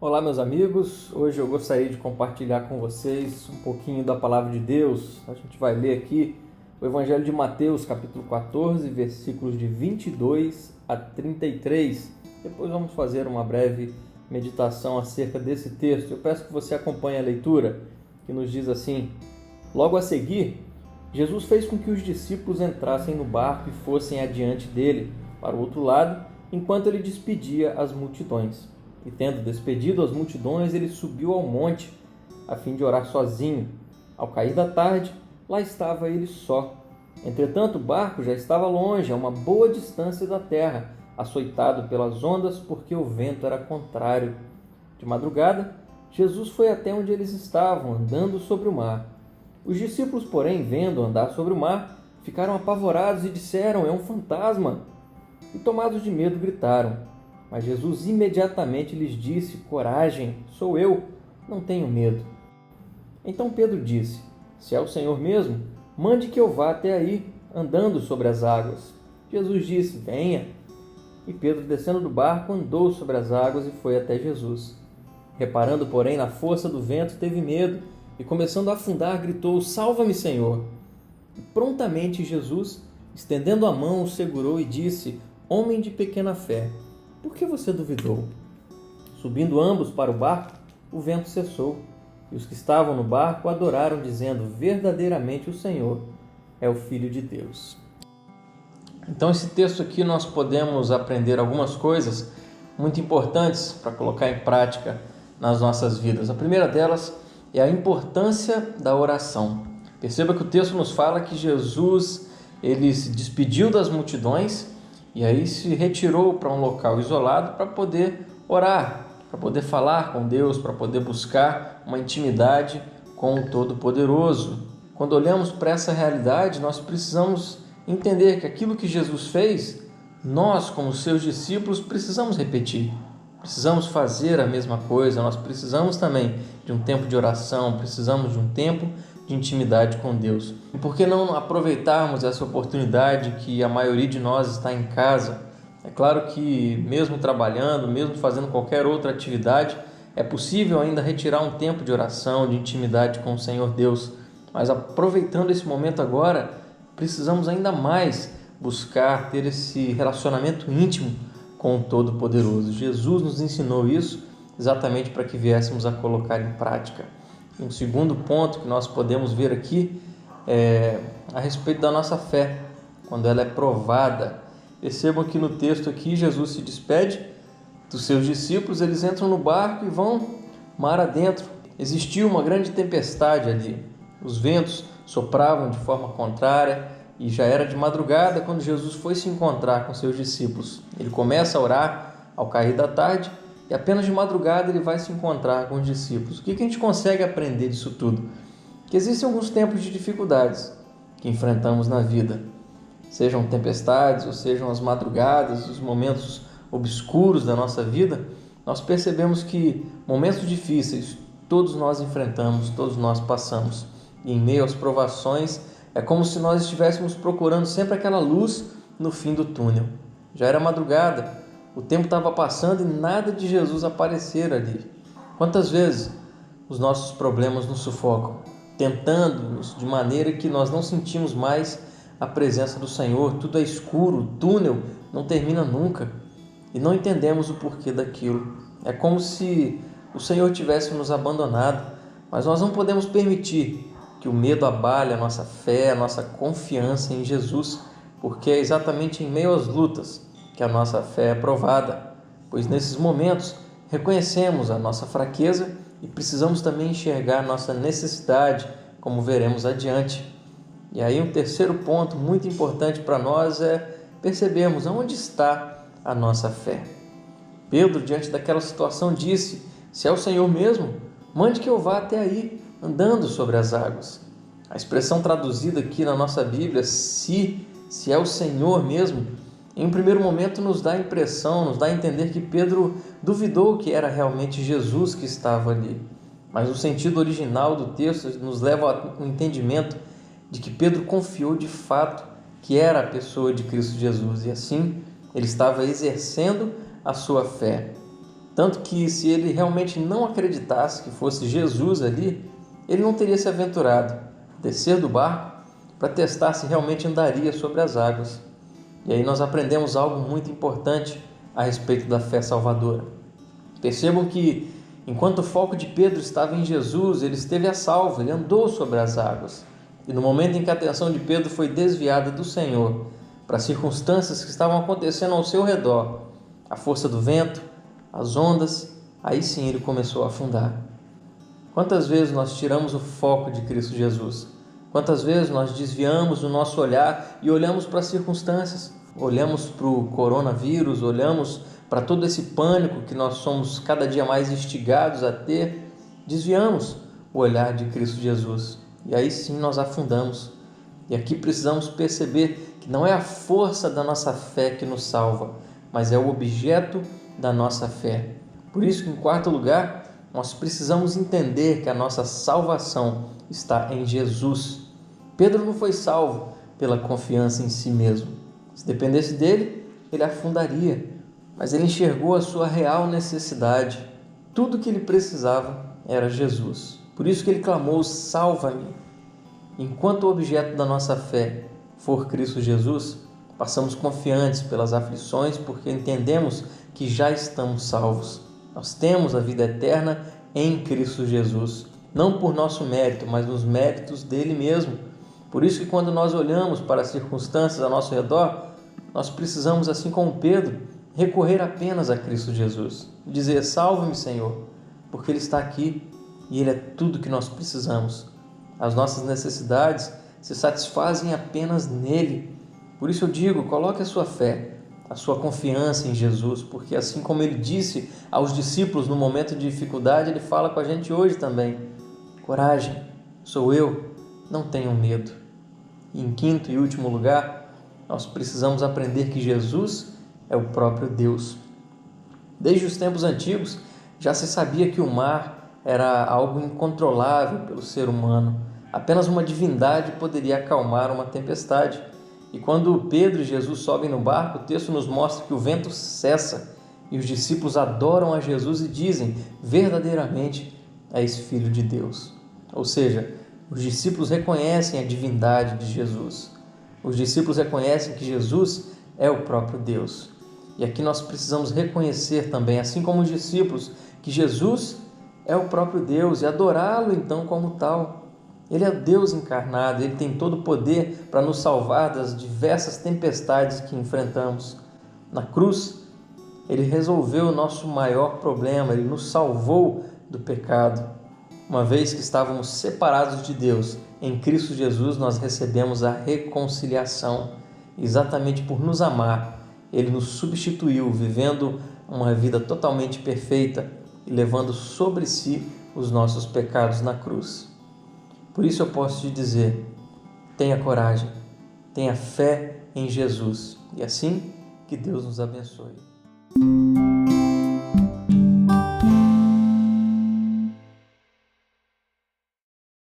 Olá, meus amigos. Hoje eu gostaria de compartilhar com vocês um pouquinho da Palavra de Deus. A gente vai ler aqui o Evangelho de Mateus, capítulo 14, versículos de 22 a 33. Depois vamos fazer uma breve meditação acerca desse texto. Eu peço que você acompanhe a leitura, que nos diz assim: Logo a seguir, Jesus fez com que os discípulos entrassem no barco e fossem adiante dele, para o outro lado, enquanto ele despedia as multidões. E tendo despedido as multidões, ele subiu ao monte, a fim de orar sozinho. Ao cair da tarde, lá estava ele só. Entretanto, o barco já estava longe, a uma boa distância da terra, açoitado pelas ondas, porque o vento era contrário. De madrugada, Jesus foi até onde eles estavam, andando sobre o mar. Os discípulos, porém, vendo andar sobre o mar, ficaram apavorados e disseram: "É um fantasma!" E tomados de medo, gritaram. Mas Jesus imediatamente lhes disse: "Coragem, sou eu, não tenham medo." Então Pedro disse: "Se é o Senhor mesmo, mande que eu vá até aí, andando sobre as águas." Jesus disse: "Venha." E Pedro, descendo do barco, andou sobre as águas e foi até Jesus. Reparando, porém, na força do vento, teve medo e, começando a afundar, gritou: "Salva-me, Senhor!" E prontamente Jesus, estendendo a mão, o segurou e disse: "Homem de pequena fé, por que você duvidou?" Subindo ambos para o barco, o vento cessou, e os que estavam no barco adoraram, dizendo: "Verdadeiramente o Senhor é o Filho de Deus." Então, esse texto aqui nós podemos aprender algumas coisas muito importantes para colocar em prática nas nossas vidas. A primeira delas é a importância da oração. Perceba que o texto nos fala que Jesus ele se despediu das multidões e aí se retirou para um local isolado para poder orar, para poder falar com Deus, para poder buscar uma intimidade com o Todo-Poderoso. Quando olhamos para essa realidade, nós precisamos entender que aquilo que Jesus fez, nós, como seus discípulos, precisamos repetir. Precisamos fazer a mesma coisa, nós precisamos também de um tempo de oração, precisamos de um tempo de intimidade com Deus. E por que não aproveitarmos essa oportunidade que a maioria de nós está em casa? É claro que mesmo trabalhando, mesmo fazendo qualquer outra atividade, é possível ainda retirar um tempo de oração, de intimidade com o Senhor Deus. Mas aproveitando esse momento agora, precisamos ainda mais buscar ter esse relacionamento íntimo com o Todo-Poderoso. Jesus nos ensinou isso exatamente para que viéssemos a colocar em prática. E um segundo ponto que nós podemos ver aqui é a respeito da nossa fé, quando ela é provada. Percebam que no texto aqui Jesus se despede dos seus discípulos, eles entram no barco e vão mar adentro. Existiu uma grande tempestade ali, os ventos sopravam de forma contrária e já era de madrugada quando Jesus foi se encontrar com seus discípulos. Ele começa a orar ao cair da tarde e apenas de madrugada ele vai se encontrar com os discípulos. O que a gente consegue aprender disso tudo? Que existem alguns tempos de dificuldades que enfrentamos na vida. Sejam tempestades, ou sejam as madrugadas, os momentos obscuros da nossa vida, nós percebemos que momentos difíceis todos nós enfrentamos, todos nós passamos. E em meio às provações, é como se nós estivéssemos procurando sempre aquela luz no fim do túnel. Já era madrugada, o tempo estava passando e nada de Jesus aparecer ali. Quantas vezes os nossos problemas nos sufocam, tentando-nos de maneira que nós não sentimos mais a presença do Senhor, tudo é escuro, o túnel não termina nunca e não entendemos o porquê daquilo. É como se o Senhor tivesse nos abandonado, mas nós não podemos permitir que o medo abale a nossa fé, a nossa confiança em Jesus, porque é exatamente em meio às lutas que a nossa fé é provada, pois nesses momentos reconhecemos a nossa fraqueza e precisamos também enxergar a nossa necessidade, como veremos adiante. E aí um terceiro ponto muito importante para nós é percebermos aonde está a nossa fé. Pedro, diante daquela situação, disse: "Se é o Senhor mesmo, mande que eu vá até aí, andando sobre as águas." A expressão traduzida aqui na nossa Bíblia, se é o Senhor mesmo, em um primeiro momento nos dá a impressão, nos dá a entender que Pedro duvidou que era realmente Jesus que estava ali. Mas o sentido original do texto nos leva ao entendimento de que Pedro confiou de fato que era a pessoa de Cristo Jesus e assim ele estava exercendo a sua fé. Tanto que se ele realmente não acreditasse que fosse Jesus ali, ele não teria se aventurado a descer do barco para testar se realmente andaria sobre as águas. E aí nós aprendemos algo muito importante a respeito da fé salvadora. Percebam que enquanto o foco de Pedro estava em Jesus, ele esteve a salvo, ele andou sobre as águas. E no momento em que a atenção de Pedro foi desviada do Senhor para as circunstâncias que estavam acontecendo ao seu redor, a força do vento, as ondas, aí sim ele começou a afundar. Quantas vezes nós tiramos o foco de Cristo Jesus? Quantas vezes nós desviamos o nosso olhar e olhamos para as circunstâncias? Olhamos para o coronavírus, olhamos para todo esse pânico que nós somos cada dia mais instigados a ter, desviamos o olhar de Cristo Jesus. E aí sim nós afundamos. E aqui precisamos perceber que não é a força da nossa fé que nos salva, mas é o objeto da nossa fé. Por isso que, em quarto lugar, nós precisamos entender que a nossa salvação está em Jesus. Pedro não foi salvo pela confiança em si mesmo. Se dependesse dele, ele afundaria. Mas ele enxergou a sua real necessidade. Tudo que ele precisava era Jesus. Por isso que ele clamou: salva-me. Enquanto o objeto da nossa fé for Cristo Jesus, passamos confiantes pelas aflições, porque entendemos que já estamos salvos. Nós temos a vida eterna em Cristo Jesus, não por nosso mérito, mas nos méritos dele mesmo. Por isso que quando nós olhamos para as circunstâncias ao nosso redor, nós precisamos, assim como Pedro, recorrer apenas a Cristo Jesus. Dizer: salva-me, Senhor, porque Ele está aqui e Ele é tudo que nós precisamos. As nossas necessidades se satisfazem apenas nele. Por isso eu digo, coloque a sua fé, a sua confiança em Jesus, porque assim como Ele disse aos discípulos no momento de dificuldade, Ele fala com a gente hoje também: coragem, sou eu, não tenham medo. E em quinto e último lugar, nós precisamos aprender que Jesus é o próprio Deus. Desde os tempos antigos, já se sabia que o mar era algo incontrolável pelo ser humano. Apenas uma divindade poderia acalmar uma tempestade. E quando Pedro e Jesus sobem no barco, o texto nos mostra que o vento cessa e os discípulos adoram a Jesus e dizem: verdadeiramente és Filho de Deus. Ou seja, os discípulos reconhecem a divindade de Jesus. Os discípulos reconhecem que Jesus é o próprio Deus. E aqui nós precisamos reconhecer também, assim como os discípulos, que Jesus é o próprio Deus e adorá-lo então como tal. Ele é Deus encarnado, Ele tem todo o poder para nos salvar das diversas tempestades que enfrentamos. Na cruz, Ele resolveu o nosso maior problema, Ele nos salvou do pecado. Uma vez que estávamos separados de Deus, em Cristo Jesus nós recebemos a reconciliação. Exatamente por nos amar, Ele nos substituiu, vivendo uma vida totalmente perfeita e levando sobre si os nossos pecados na cruz. Por isso eu posso te dizer: tenha coragem, tenha fé em Jesus, e assim que Deus nos abençoe.